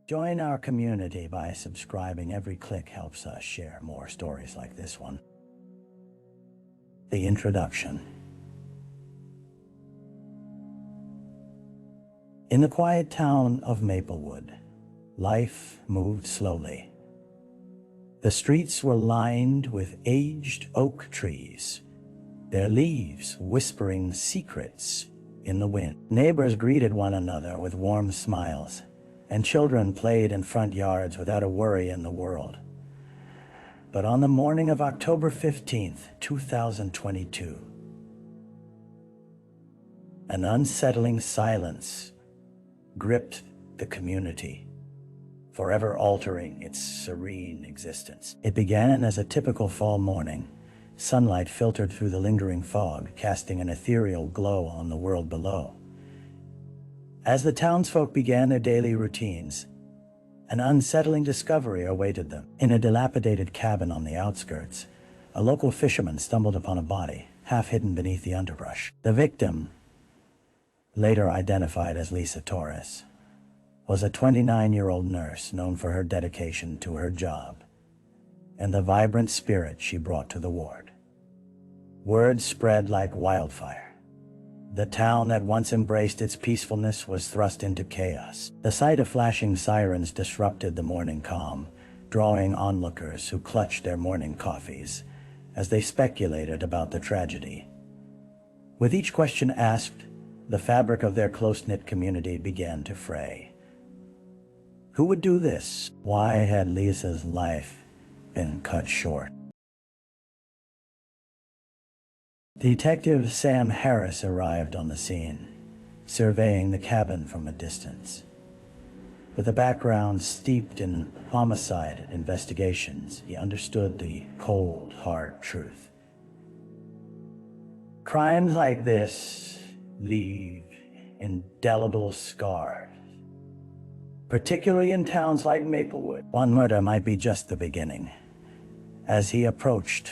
Join our community by subscribing. Every click helps us share more stories like this one. The introduction. In the quiet town of Maplewood, life moved slowly. The streets were lined with aged oak trees, their leaves whispering secrets in the wind. Neighbors greeted one another with warm smiles, and children played in front yards without a worry in the world. But on the morning of October 15th, 2022, an unsettling silence gripped the community, forever altering its serene existence. It began as a typical fall morning. Sunlight filtered through the lingering fog, casting an ethereal glow on the world below. As the townsfolk began their daily routines, an unsettling discovery awaited them. In a dilapidated cabin on the outskirts, a local fisherman stumbled upon a body, half hidden beneath the underbrush. The victim, later identified as Lisa Torres, was a 29-year-old nurse known for her dedication to her job and the vibrant spirit she brought to the ward. Word spread like wildfire. The town that once embraced its peacefulness was thrust into chaos. The sight of flashing sirens disrupted the morning calm, drawing onlookers who clutched their morning coffees as they speculated about the tragedy. With each question asked, the fabric of their close-knit community began to fray. Who would do this? Why had Lisa's life been cut short? Detective Sam Harris arrived on the scene, surveying the cabin from a distance. With a background steeped in homicide investigations, he understood the cold, hard truth. Crimes like this leave indelible scars, particularly in towns like Maplewood. One murder might be just the beginning. As he approached,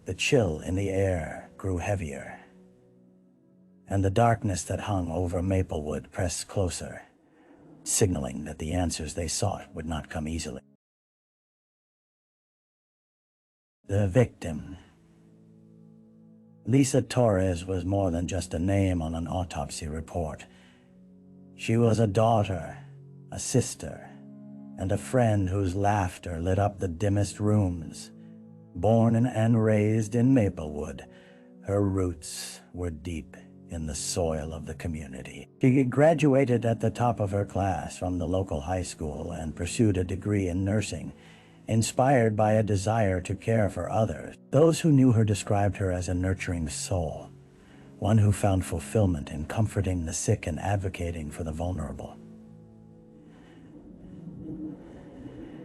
the chill in the air grew heavier, and the darkness that hung over Maplewood pressed closer, signaling that the answers they sought would not come easily. The victim. Lisa Torres was more than just a name on an autopsy report. She was a daughter, a sister, and a friend whose laughter lit up the dimmest rooms. Born and raised in Maplewood, her roots were deep in the soil of the community. She graduated at the top of her class from the local high school and pursued a degree in nursing, inspired by a desire to care for others. Those who knew her described her as a nurturing soul, one who found fulfillment in comforting the sick and advocating for the vulnerable.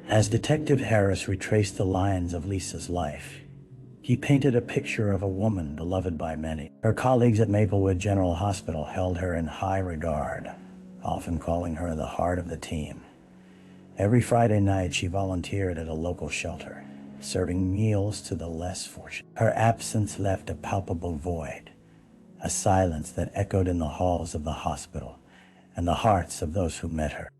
As Detective Harris retraced the lines of Lisa's life, he painted a picture of a woman beloved by many. Her colleagues at Maplewood General Hospital held her in high regard, often calling her the heart of the team. Every Friday night, she volunteered at a local shelter, serving meals to the less fortunate. Her absence left a palpable void, a silence that echoed in the halls of the hospital and the hearts of those who met her.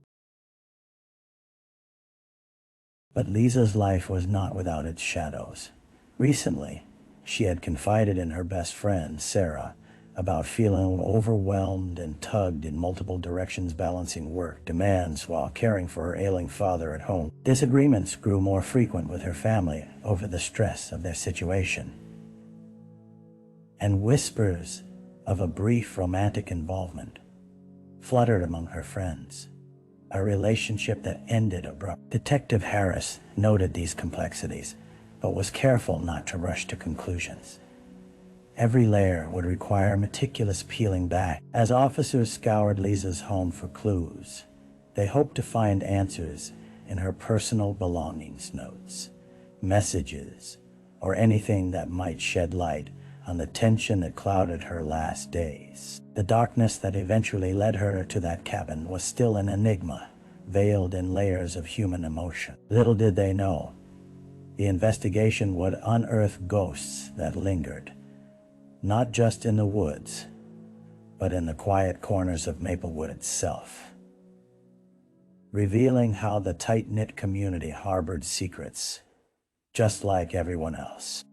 But Lisa's life was not without its shadows. Recently, she had confided in her best friend, Sarah, about feeling overwhelmed and tugged in multiple directions, balancing work demands while caring for her ailing father at home. Disagreements grew more frequent with her family over the stress of their situation, and whispers of a brief romantic involvement fluttered among her friends, a relationship that ended abruptly. Detective Harris noted these complexities, but was careful not to rush to conclusions. Every layer would require meticulous peeling back. As officers scoured Lisa's home for clues, they hoped to find answers in her personal belongings notes, messages, or anything that might shed light on the tension that clouded her last days. The darkness that eventually led her to that cabin was still an enigma, veiled in layers of human emotion. Little did they know, the investigation would unearth ghosts that lingered, not just in the woods, but in the quiet corners of Maplewood itself. revealing how the tight-knit community harbored secrets, just like everyone else.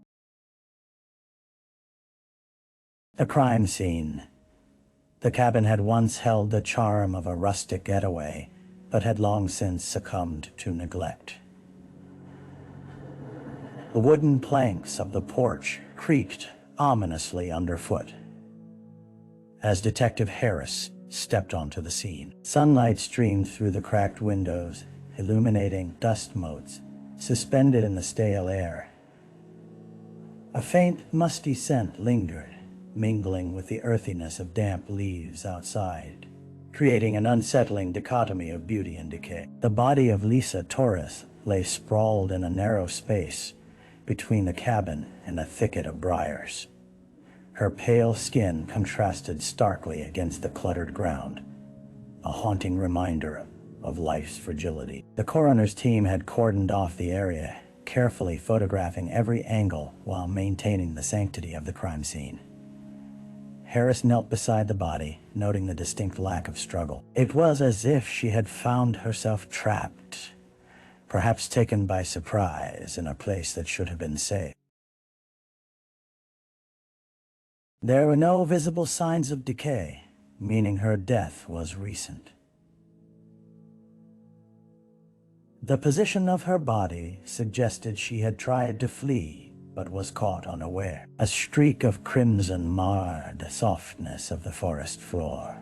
The crime scene. The cabin had once held the charm of a rustic getaway, but had long since succumbed to neglect. The wooden planks of the porch creaked ominously underfoot as Detective Harris stepped onto the scene. Sunlight streamed through the cracked windows, illuminating dust motes suspended in the stale air. A faint, musty scent lingered, mingling with the earthiness of damp leaves outside, creating an unsettling dichotomy of beauty and decay. The body of Lisa Torres lay sprawled in a narrow space between the cabin and a thicket of briars. Her pale skin contrasted starkly against the cluttered ground, a haunting reminder of life's fragility. The coroner's team had cordoned off the area, carefully photographing every angle while maintaining the sanctity of the crime scene. Harris knelt beside the body, noting the distinct lack of struggle. It was as if she had found herself trapped, perhaps taken by surprise in a place that should have been safe. There were no visible signs of decay, meaning her death was recent. The position of her body suggested she had tried to flee, but was caught unaware. A streak of crimson marred the softness of the forest floor,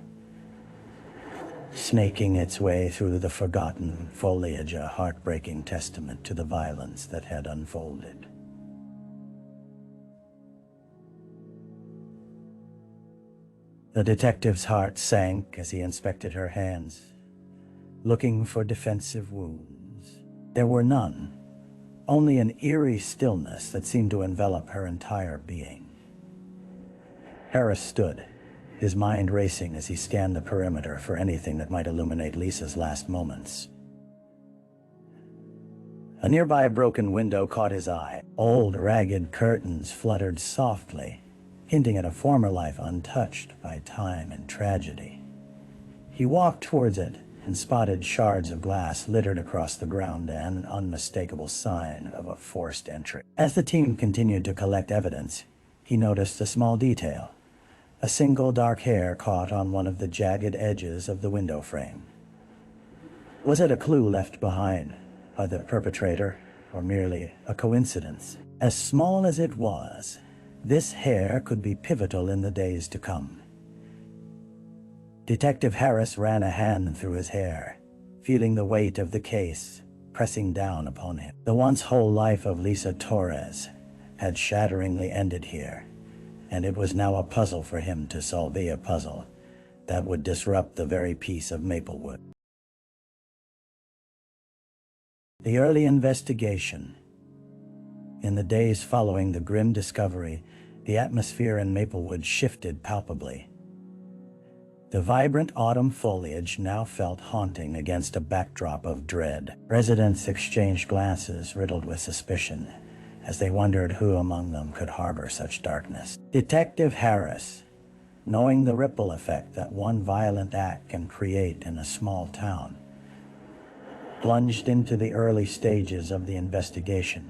snaking its way through the forgotten foliage, a heartbreaking testament to the violence that had unfolded. The detective's heart sank as he inspected her hands, looking for defensive wounds. There were none, only an eerie stillness that seemed to envelop her entire being. Harris stood, his mind racing as he scanned the perimeter for anything that might illuminate Lisa's last moments. A nearby broken window caught his eye. Old, ragged curtains fluttered softly, hinting at a former life untouched by time and tragedy. He walked towards it and spotted shards of glass littered across the ground and an unmistakable sign of a forced entry. As the team continued to collect evidence, he noticed a small detail: a single dark hair caught on one of the jagged edges of the window frame. Was it a clue left behind by the perpetrator, or merely a coincidence? As small as it was, this hair could be pivotal in the days to come. Detective Harris ran a hand through his hair, feeling the weight of the case pressing down upon him. The once whole life of Lisa Torres had shatteringly ended here, and it was now a puzzle for him to solve, a puzzle that would disrupt the very peace of Maplewood. The early investigation. In the days following the grim discovery, the atmosphere in Maplewood shifted palpably. The vibrant autumn foliage now felt haunting against a backdrop of dread. Residents exchanged glances riddled with suspicion as they wondered who among them could harbor such darkness. Detective Harris, knowing the ripple effect that one violent act can create in a small town, plunged into the early stages of the investigation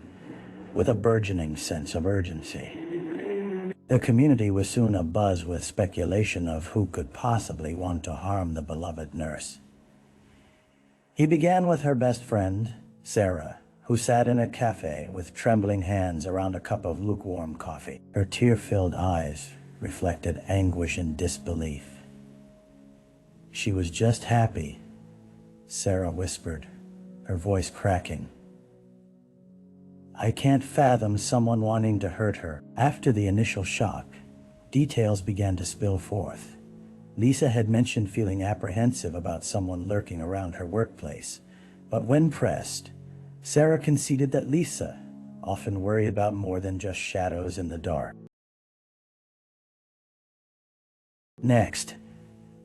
with a burgeoning sense of urgency. The community was soon abuzz with speculation of who could possibly want to harm the beloved nurse. He began with her best friend, Sarah, who sat in a cafe with trembling hands around a cup of lukewarm coffee. Her tear-filled eyes reflected anguish and disbelief. "She was just happy," Sarah whispered, her voice cracking. "I can't fathom someone wanting to hurt her." After the initial shock, details began to spill forth. Lisa had mentioned feeling apprehensive about someone lurking around her workplace, but when pressed, Sarah conceded that Lisa often worried about more than just shadows in the dark. Next,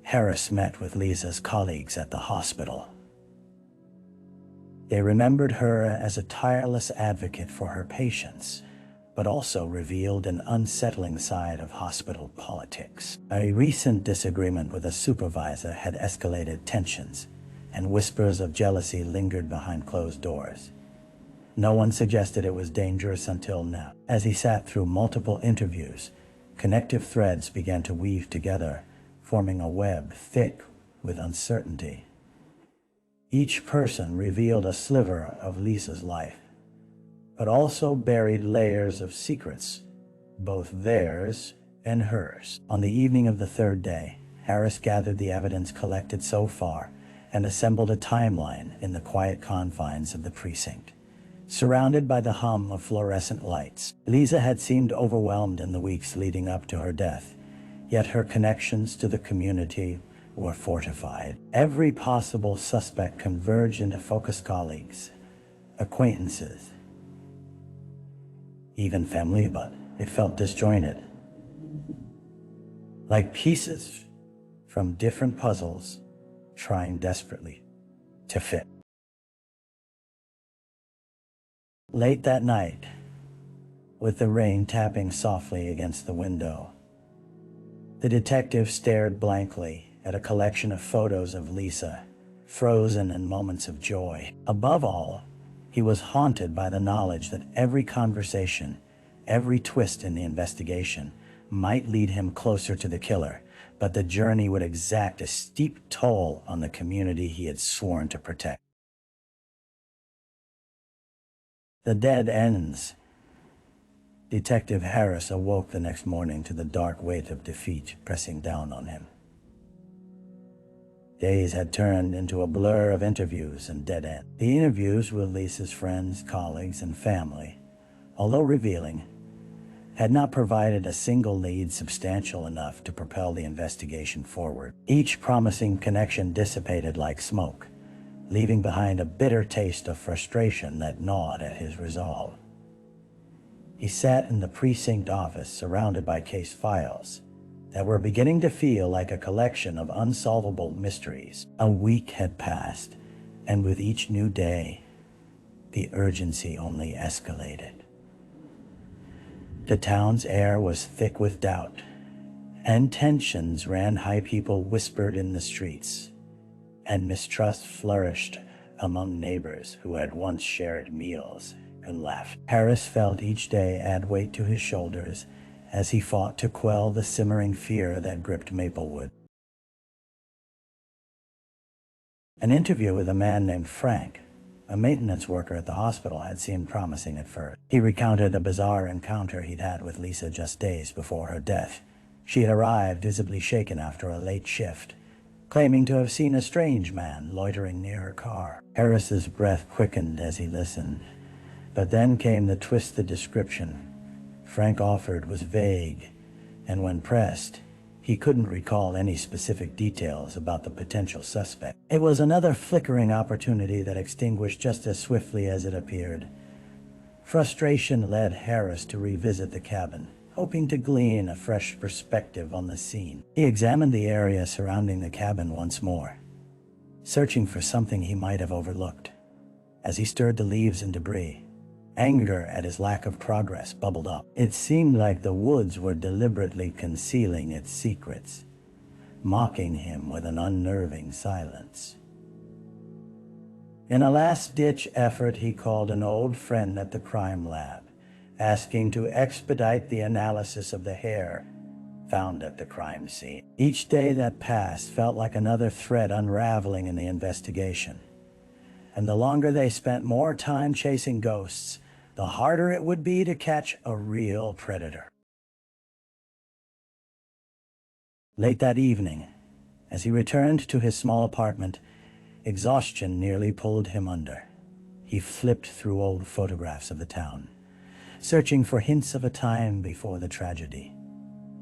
Harris met with Lisa's colleagues at the hospital. They remembered her as a tireless advocate for her patients, but also revealed an unsettling side of hospital politics. A recent disagreement with a supervisor had escalated tensions, and whispers of jealousy lingered behind closed doors. No one suggested it was dangerous until now. As he sat through multiple interviews, connective threads began to weave together, forming a web thick with uncertainty. Each person revealed a sliver of Lisa's life, but also buried layers of secrets, both theirs and hers. On the evening of the third day, Harris gathered the evidence collected so far and assembled a timeline in the quiet confines of the precinct. Surrounded by the hum of fluorescent lights, Lisa had seemed overwhelmed in the weeks leading up to her death, yet her connections to the community were fortified. Every possible suspect converged into focused colleagues, acquaintances, even family, but it felt disjointed, like pieces from different puzzles trying desperately to fit. Late that night, with the rain tapping softly against the window, the detective stared blankly at a collection of photos of Lisa, frozen in moments of joy. Above all, he was haunted by the knowledge that every conversation, every twist in the investigation might lead him closer to the killer, but the journey would exact a steep toll on the community he had sworn to protect. The dead ends. Detective Harris awoke the next morning to the dark weight of defeat pressing down on him. Days had turned into a blur of interviews and dead ends. The interviews with Lisa's friends, colleagues, and family, although revealing, had not provided a single lead substantial enough to propel the investigation forward. Each promising connection dissipated like smoke, leaving behind a bitter taste of frustration that gnawed at his resolve. He sat in the precinct office surrounded by case files that were beginning to feel like a collection of unsolvable mysteries. A week had passed, and with each new day, the urgency only escalated. The town's air was thick with doubt, and tensions ran high. People whispered in the streets, and mistrust flourished among neighbors who had once shared meals and laughed. Harris felt each day add weight to his shoulders as he fought to quell the simmering fear that gripped Maplewood. An interview with a man named Frank, a maintenance worker at the hospital, had seemed promising at first. He recounted a bizarre encounter he'd had with Lisa just days before her death. She had arrived visibly shaken after a late shift, claiming to have seen a strange man loitering near her car. Harris's breath quickened as he listened, but then came the twisted description Frank offered was vague, and when pressed, he couldn't recall any specific details about the potential suspect. It was another flickering opportunity that extinguished just as swiftly as it appeared. Frustration led Harris to revisit the cabin, hoping to glean a fresh perspective on the scene. He examined the area surrounding the cabin once more, searching for something he might have overlooked. As he stirred the leaves and debris, anger at his lack of progress bubbled up. It seemed like the woods were deliberately concealing its secrets, mocking him with an unnerving silence. In a last-ditch effort, he called an old friend at the crime lab, asking to expedite the analysis of the hair found at the crime scene. Each day that passed felt like another thread unraveling in the investigation, and the longer they spent more time chasing ghosts, the harder it would be to catch a real predator. Late that evening, as he returned to his small apartment, exhaustion nearly pulled him under. He flipped through old photographs of the town, searching for hints of a time before the tragedy,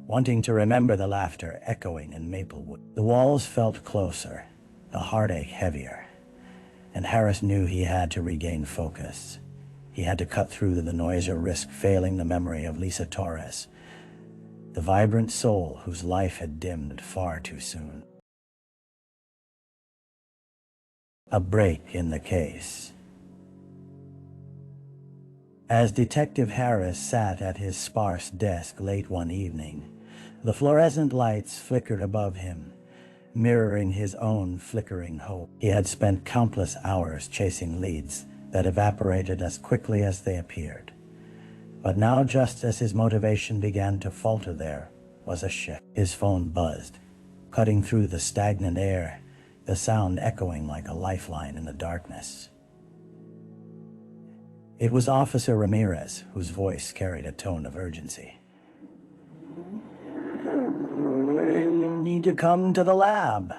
wanting to remember the laughter echoing in Maplewood. The walls felt closer, the heartache heavier, and Harris knew he had to regain focus. He had to cut through the noise or risk failing the memory of Lisa Torres, the vibrant soul whose life had dimmed far too soon. A break in the case. As Detective Harris sat at his sparse desk late one evening, the fluorescent lights flickered above him, mirroring his own flickering hope. He had spent countless hours chasing leads that evaporated as quickly as they appeared. But now, just as his motivation began to falter, there was a shift. His phone buzzed, cutting through the stagnant air, the sound echoing like a lifeline in the darkness. It was Officer Ramirez, whose voice carried a tone of urgency. "You need to come to the lab.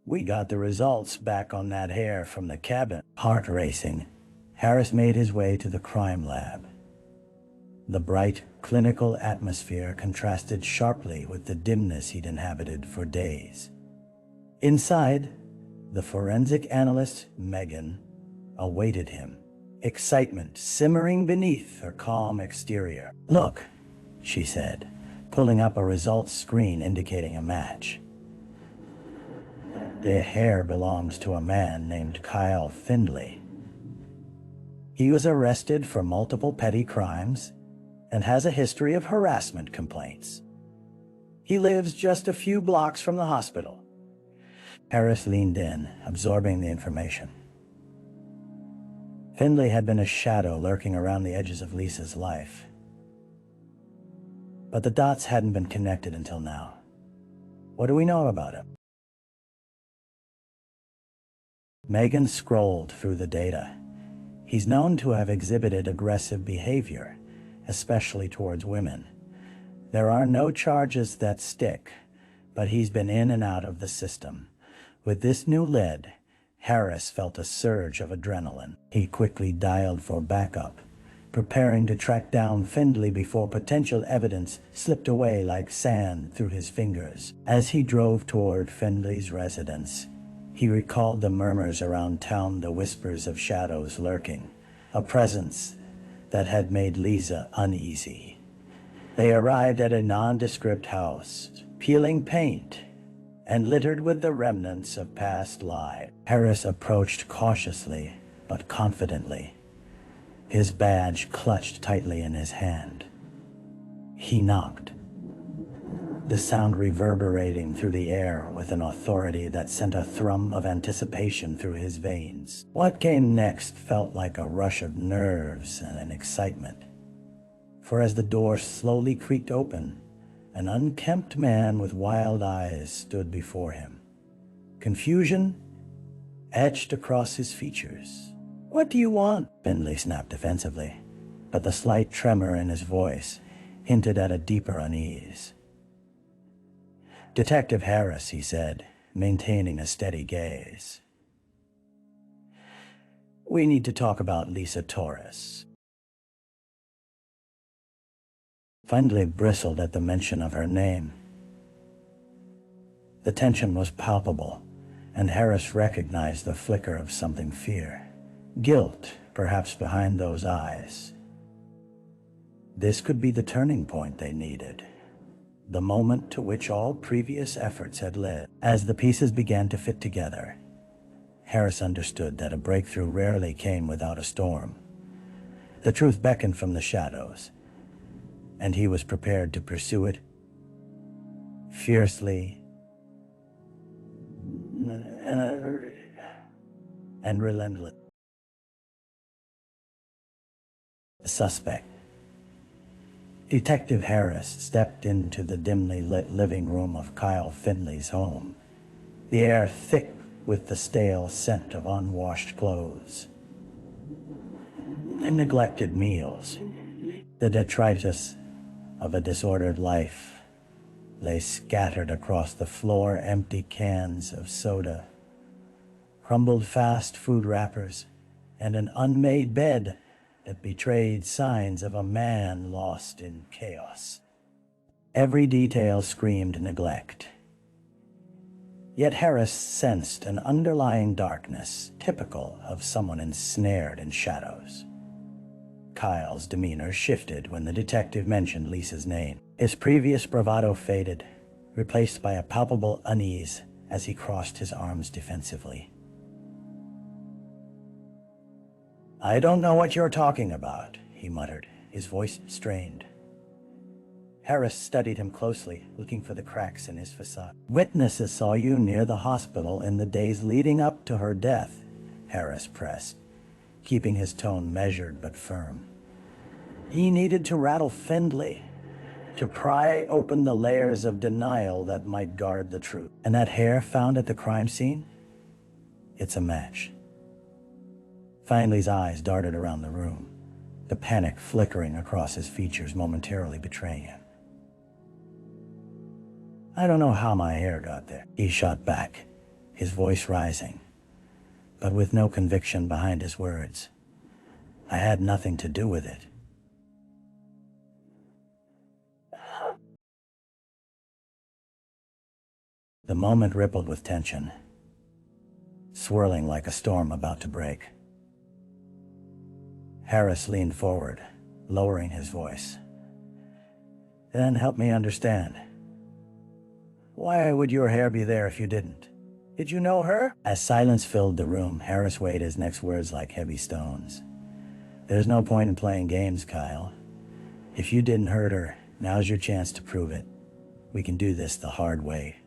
We got the results back on that hair from the cabin." Heart racing, Harris made his way to the crime lab. The bright, clinical atmosphere contrasted sharply with the dimness he'd inhabited for days. Inside, the forensic analyst, Megan, awaited him, excitement simmering beneath her calm exterior. "Look," she said, pulling up a results screen indicating a match. "The hair belongs to a man named Kyle Findlay. He was arrested for multiple petty crimes and has a history of harassment complaints. He lives just a few blocks from the hospital." Harris leaned in, absorbing the information. Findlay had been a shadow lurking around the edges of Lisa's life. But the dots hadn't been connected until now. What do we know about him? Megan scrolled through the data. He's known to have exhibited aggressive behavior, especially towards women. There are no charges that stick, but he's been in and out of the system. With this new lead, Harris felt a surge of adrenaline. He quickly dialed for backup, preparing to track down Findlay before potential evidence slipped away like sand through his fingers. As he drove toward Findlay's residence, he recalled the murmurs around town, the whispers of shadows lurking, a presence that had made Lisa uneasy. They arrived at a nondescript house, peeling paint and littered with the remnants of past lives. Harris approached cautiously but confidently, his badge clutched tightly in his hand. He knocked, the sound reverberating through the air with an authority that sent a thrum of anticipation through his veins. What came next felt like a rush of nerves and an excitement. For as the door slowly creaked open, an unkempt man with wild eyes stood before him. Confusion etched across his features. "What do you want?" Findlay snapped defensively, but the slight tremor in his voice hinted at a deeper unease. "Detective Harris," he said, maintaining a steady gaze. "We need to talk about Lisa Torres." Findlay bristled at the mention of her name. The tension was palpable, and Harris recognized the flicker of something fear. Guilt, perhaps, behind those eyes. This could be the turning point they needed, the moment to which all previous efforts had led. As the pieces began to fit together, Harris understood that a breakthrough rarely came without a storm. The truth beckoned from the shadows, and he was prepared to pursue it fiercely and relentlessly. The suspect. Detective Harris stepped into the dimly lit living room of Kyle Findlay's home, the air thick with the stale scent of unwashed clothes and neglected meals. The detritus of a disordered life lay scattered across the floor, empty cans of soda, crumbled fast food wrappers, and an unmade bed that betrayed signs of a man lost in chaos. Every detail screamed neglect. Yet Harris sensed an underlying darkness typical of someone ensnared in shadows. Kyle's demeanor shifted when the detective mentioned Lisa's name. His previous bravado faded, replaced by a palpable unease as he crossed his arms defensively. "I don't know what you're talking about," he muttered, his voice strained. Harris studied him closely, looking for the cracks in his facade. Witnesses saw you near the hospital in the days leading up to her death, Harris pressed, keeping his tone measured but firm. He needed to rattle Findlay, to pry open the layers of denial that might guard the truth. And that hair found at the crime scene? It's a match. Findlay's eyes darted around the room, the panic flickering across his features, momentarily betraying him. I don't know how my hair got there, he shot back, his voice rising, but with no conviction behind his words. I had nothing to do with it. The moment rippled with tension, swirling like a storm about to break. Harris leaned forward, lowering his voice. Then help me understand. Why would your hair be there if you didn't? Did you know her? As silence filled the room, Harris weighed his next words like heavy stones. There's no point in playing games, Kyle. If you didn't hurt her, now's your chance to prove it. We can do this the hard way,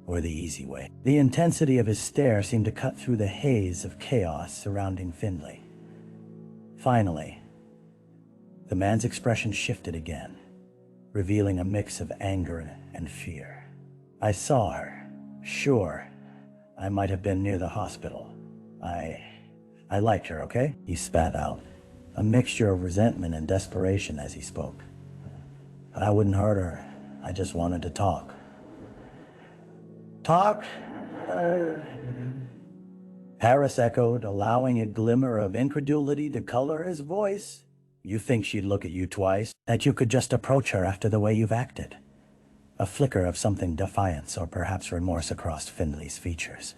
or the easy way. The intensity of his stare seemed to cut through the haze of chaos surrounding Findlay. Finally, the man's expression shifted again, revealing a mix of anger and fear. I saw her. Sure, I might have been near the hospital. I liked her, okay? He spat out, a mixture of resentment and desperation as he spoke. But I wouldn't hurt her. I just wanted to talk. Talk? Harris echoed, allowing a glimmer of incredulity to color his voice. You think she'd look at you twice? That you could just approach her after the way you've acted? A flicker of something defiance or perhaps remorse across Findlay's features.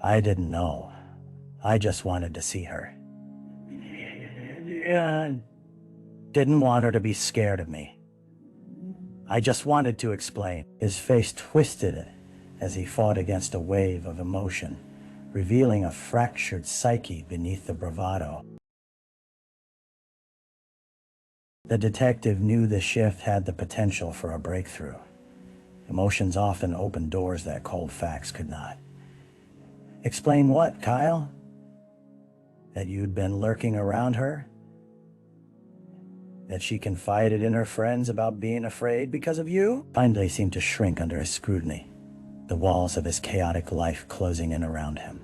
I didn't know. I just wanted to see her. Didn't want her to be scared of me. I just wanted to explain. His face twisted as he fought against a wave of emotion, revealing a fractured psyche beneath the bravado. The detective knew the shift had the potential for a breakthrough. Emotions often open doors that cold facts could not. Explain what, Kyle? That you'd been lurking around her? That she confided in her friends about being afraid because of you? Findlay seemed to shrink under his scrutiny, the walls of his chaotic life closing in around him.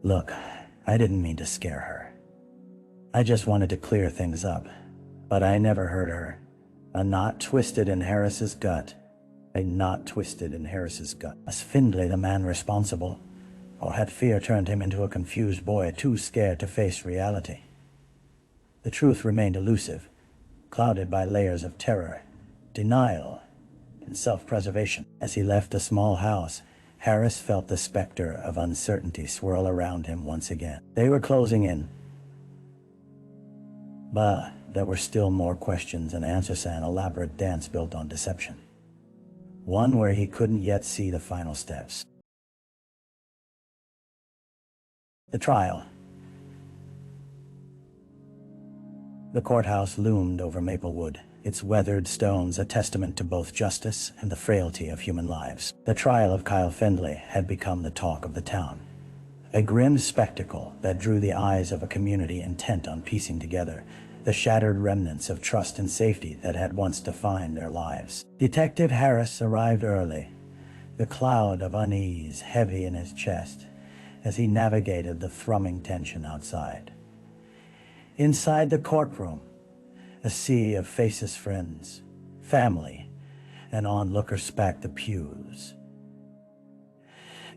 Look, I didn't mean to scare her. I just wanted to clear things up, but I never hurt her. A knot twisted in Harris's gut. A knot twisted in Harris's gut. Was Findlay the man responsible, or had fear turned him into a confused boy too scared to face reality? The truth remained elusive, clouded by layers of terror, denial, and self-preservation. As he left the small house, Harris felt the specter of uncertainty swirl around him once again. They were closing in, but there were still more questions and answers, an elaborate dance built on deception. One where he couldn't yet see the final steps. The trial. The courthouse loomed over Maplewood, its weathered stones a testament to both justice and the frailty of human lives. The trial of Kyle Findlay had become the talk of the town, a grim spectacle that drew the eyes of a community intent on piecing together the shattered remnants of trust and safety that had once defined their lives. Detective Harris arrived early, the cloud of unease heavy in his chest as he navigated the thrumming tension outside. Inside the courtroom, a sea of faceless friends, family, and onlookers packed the pews.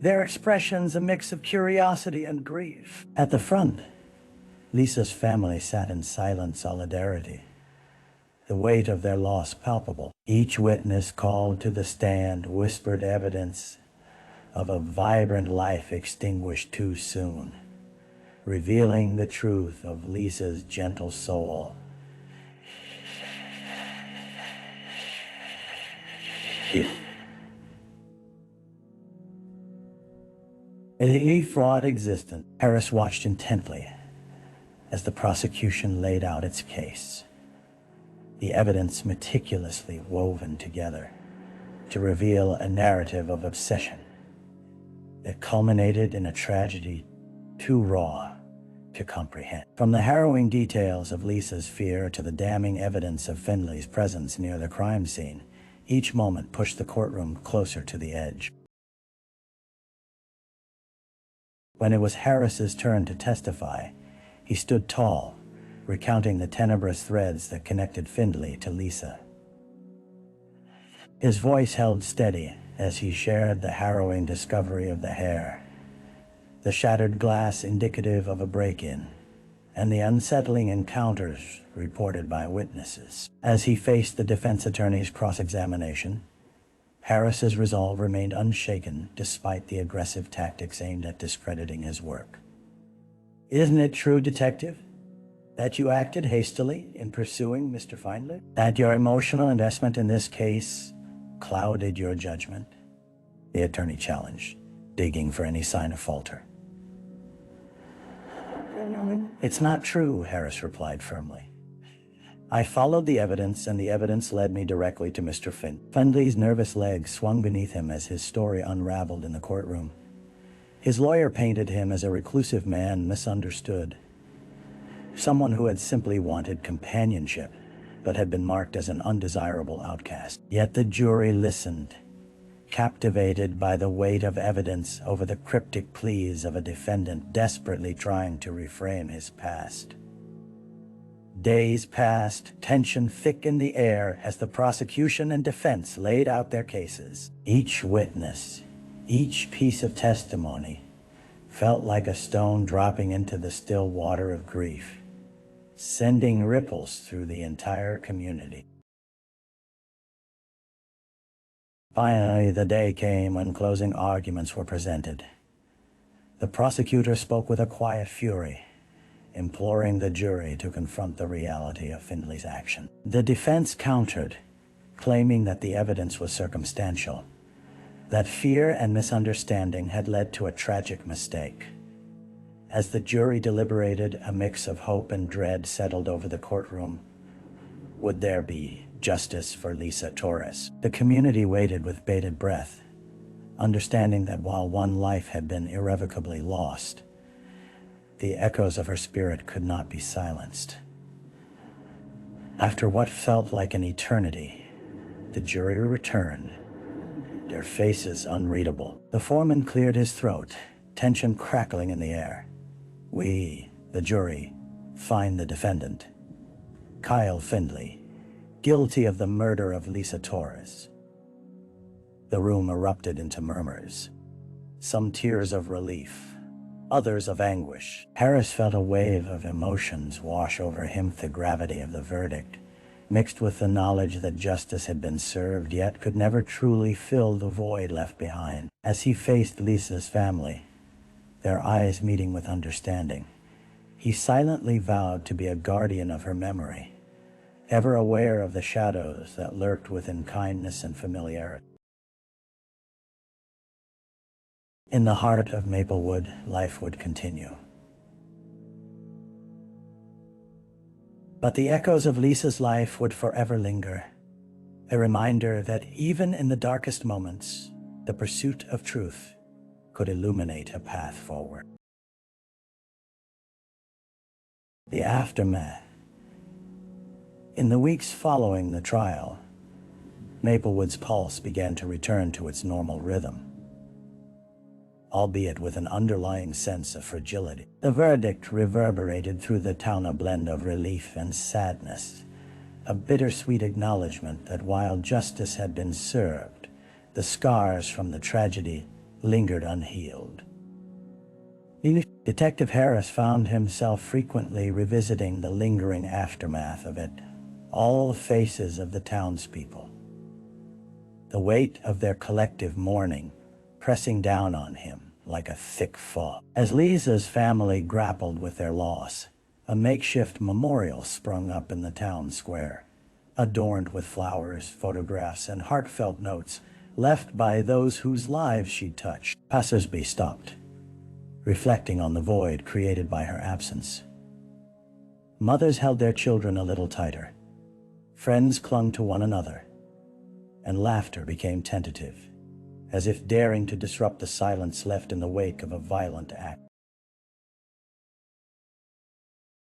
Their expressions a mix of curiosity and grief. At the front, Lisa's family sat in silent solidarity, the weight of their loss palpable. Each witness called to the stand whispered evidence of a vibrant life extinguished too soon, revealing the truth of Lisa's gentle soul. In a fraught existence, Harris watched intently as the prosecution laid out its case, the evidence meticulously woven together to reveal a narrative of obsession that culminated in a tragedy too raw to comprehend. From the harrowing details of Lisa's fear to the damning evidence of Findlay's presence near the crime scene, each moment pushed the courtroom closer to the edge. When it was Harris's turn to testify, he stood tall, recounting the tenebrous threads that connected Findlay to Lisa. His voice held steady as he shared the harrowing discovery of the hair, the shattered glass indicative of a break-in, and the unsettling encounters reported by witnesses. As he faced the defense attorney's cross-examination, Harris's resolve remained unshaken despite the aggressive tactics aimed at discrediting his work. "Isn't it true, Detective, that you acted hastily in pursuing Mr. Findlay? That your emotional investment in this case clouded your judgment?" the attorney challenged, digging for any sign of falter. "It's not true," Harris replied firmly. "I followed the evidence, and the evidence led me directly to Mr. Findlay's nervous legs swung beneath him as his story unraveled in the courtroom. His lawyer painted him as a reclusive man misunderstood, someone who had simply wanted companionship, but had been marked as an undesirable outcast. Yet the jury listened, captivated by the weight of evidence over the cryptic pleas of a defendant desperately trying to reframe his past. Days passed, tension thick in the air as the prosecution and defense laid out their cases. Each witness, each piece of testimony, felt like a stone dropping into the still water of grief, sending ripples through the entire community. Finally, the day came when closing arguments were presented. The prosecutor spoke with a quiet fury, imploring the jury to confront the reality of Findlay's action. The defense countered, claiming that the evidence was circumstantial, that fear and misunderstanding had led to a tragic mistake. As the jury deliberated, a mix of hope and dread settled over the courtroom. Would there be justice for Lisa Torres? The community waited with bated breath, understanding that while one life had been irrevocably lost, the echoes of her spirit could not be silenced. After what felt like an eternity, the jury returned, their faces unreadable. The foreman cleared his throat, tension crackling in the air. "We, the jury, find the defendant, Kyle Findlay, guilty of the murder of Lisa Torres." The room erupted into murmurs, some tears of relief, others of anguish. Harris felt a wave of emotions wash over him, the gravity of the verdict, mixed with the knowledge that justice had been served yet could never truly fill the void left behind. As he faced Lisa's family, their eyes meeting with understanding, he silently vowed to be a guardian of her memory, ever aware of the shadows that lurked within kindness and familiarity. In the heart of Maplewood, life would continue. But the echoes of Lisa's life would forever linger, a reminder that even in the darkest moments, the pursuit of truth could illuminate a path forward. The aftermath. In the weeks following the trial, Maplewood's pulse began to return to its normal rhythm, albeit with an underlying sense of fragility. The verdict reverberated through the town, a blend of relief and sadness, a bittersweet acknowledgement that while justice had been served, the scars from the tragedy lingered unhealed. Detective Harris found himself frequently revisiting the lingering aftermath of it, all the faces of the townspeople, the weight of their collective mourning pressing down on him like a thick fog. As Lisa's family grappled with their loss, a makeshift memorial sprung up in the town square, adorned with flowers, photographs, and heartfelt notes left by those whose lives she'd touched. Passersby stopped, reflecting on the void created by her absence. Mothers held their children a little tighter. Friends clung to one another, and laughter became tentative, as if daring to disrupt the silence left in the wake of a violent act.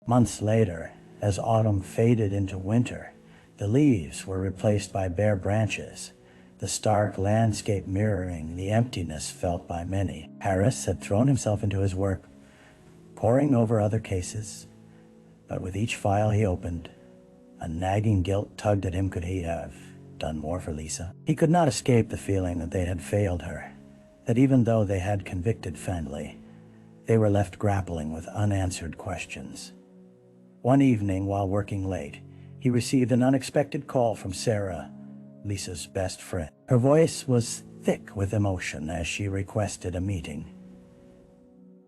Months later, as autumn faded into winter, the leaves were replaced by bare branches, the stark landscape mirroring the emptiness felt by many. Harris had thrown himself into his work, poring over other cases, but with each file he opened, a nagging guilt tugged at him. Could he have done more for Lisa? He could not escape the feeling that they had failed her, that even though they had convicted Fendley, they were left grappling with unanswered questions. One evening, while working late, he received an unexpected call from Sarah, Lisa's best friend. Her voice was thick with emotion as she requested a meeting.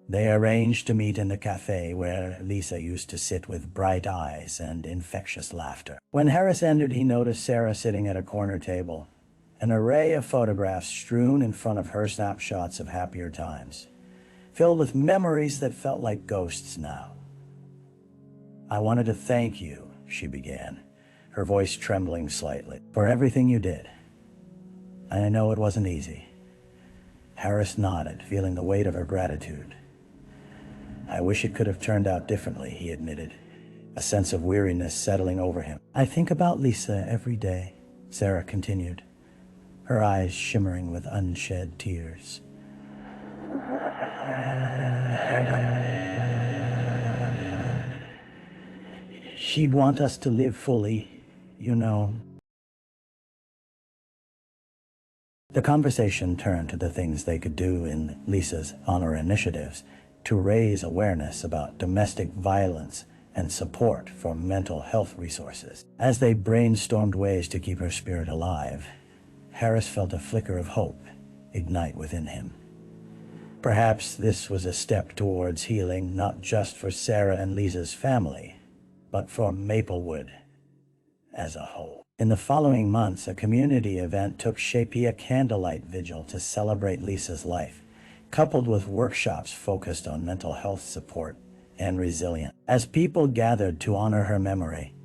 They arranged to meet in the cafe where Lisa used to sit with bright eyes and infectious laughter. When Harris entered, he noticed Sarah sitting at a corner table, an array of photographs strewn in front of her, snapshots of happier times, filled with memories that felt like ghosts now. "I wanted to thank you," she began, her voice trembling slightly, "for everything you did. I know it wasn't easy." Harris nodded, feeling the weight of her gratitude. "I wish it could have turned out differently," he admitted, a sense of weariness settling over him. "I think about Lisa every day," Sarah continued, her eyes shimmering with unshed tears. "She'd want us to live fully, you know." The conversation turned to the things they could do in Lisa's honor initiatives to raise awareness about domestic violence and support for mental health resources. As they brainstormed ways to keep her spirit alive, Harris felt a flicker of hope ignite within him. Perhaps this was a step towards healing, not just for Sarah and Lisa's family, but for Maplewood as a whole. In the following months, a community event took shape, a candlelight vigil to celebrate Lisa's life, coupled with workshops focused on mental health support and resilience. As people gathered to honor her memory,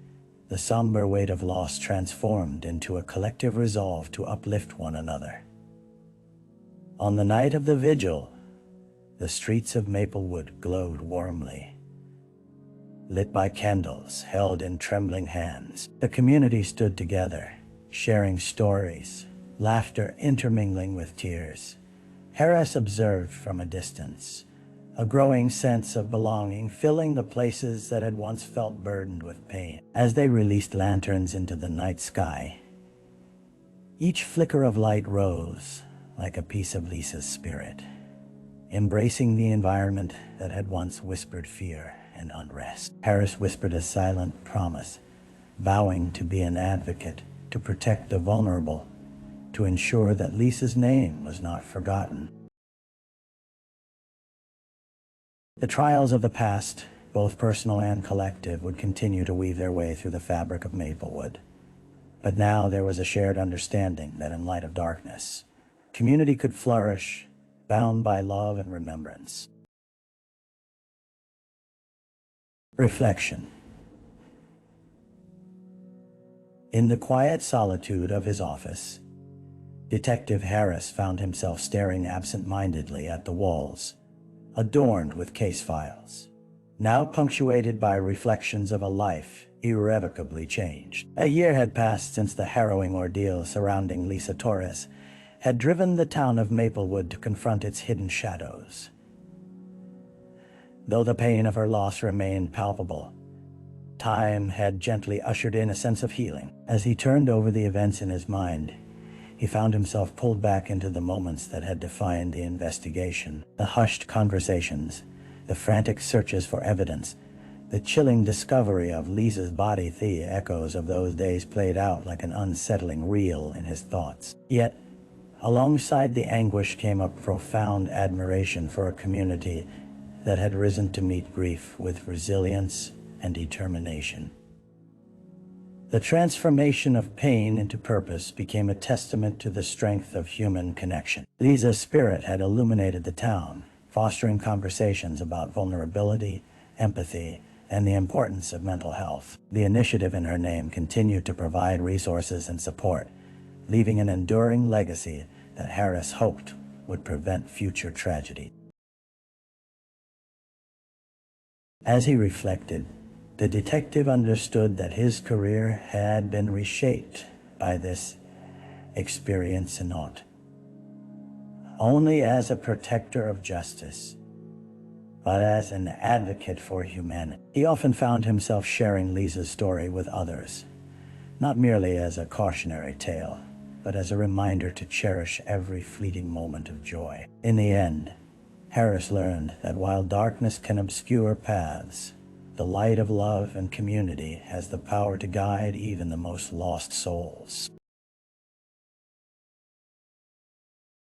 the somber weight of loss transformed into a collective resolve to uplift one another. On the night of the vigil, the streets of Maplewood glowed warmly. Lit by candles held in trembling hands, the community stood together, sharing stories, laughter intermingling with tears. Harris observed from a distance, a growing sense of belonging filling the places that had once felt burdened with pain. As they released lanterns into the night sky, each flicker of light rose like a piece of Lisa's spirit, embracing the environment that had once whispered fear and unrest. Harris whispered a silent promise, vowing to be an advocate, to protect the vulnerable, to ensure that Lisa's name was not forgotten. The trials of the past, both personal and collective, would continue to weave their way through the fabric of Maplewood. But now there was a shared understanding that in light of darkness, community could flourish, bound by love and remembrance. Reflection. In the quiet solitude of his office, Detective Harris found himself staring absent-mindedly at the walls, adorned with case files, now punctuated by reflections of a life irrevocably changed. A year had passed since the harrowing ordeal surrounding Lisa Torres had driven the town of Maplewood to confront its hidden shadows. Though the pain of her loss remained palpable, time had gently ushered in a sense of healing. As he turned over the events in his mind, he found himself pulled back into the moments that had defined the investigation. The hushed conversations, the frantic searches for evidence, the chilling discovery of Lisa's body. The echoes of those days played out like an unsettling reel in his thoughts. Yet, alongside the anguish came a profound admiration for a community that had risen to meet grief with resilience and determination. The transformation of pain into purpose became a testament to the strength of human connection. Lisa's spirit had illuminated the town, fostering conversations about vulnerability, empathy, and the importance of mental health. The initiative in her name continued to provide resources and support, leaving an enduring legacy that Harris hoped would prevent future tragedy. As he reflected, the detective understood that his career had been reshaped by this experience and not only as a protector of justice, but as an advocate for humanity. He often found himself sharing Lisa's story with others, not merely as a cautionary tale, but as a reminder to cherish every fleeting moment of joy. In the end, Harris learned that while darkness can obscure paths, the light of love and community has the power to guide even the most lost souls.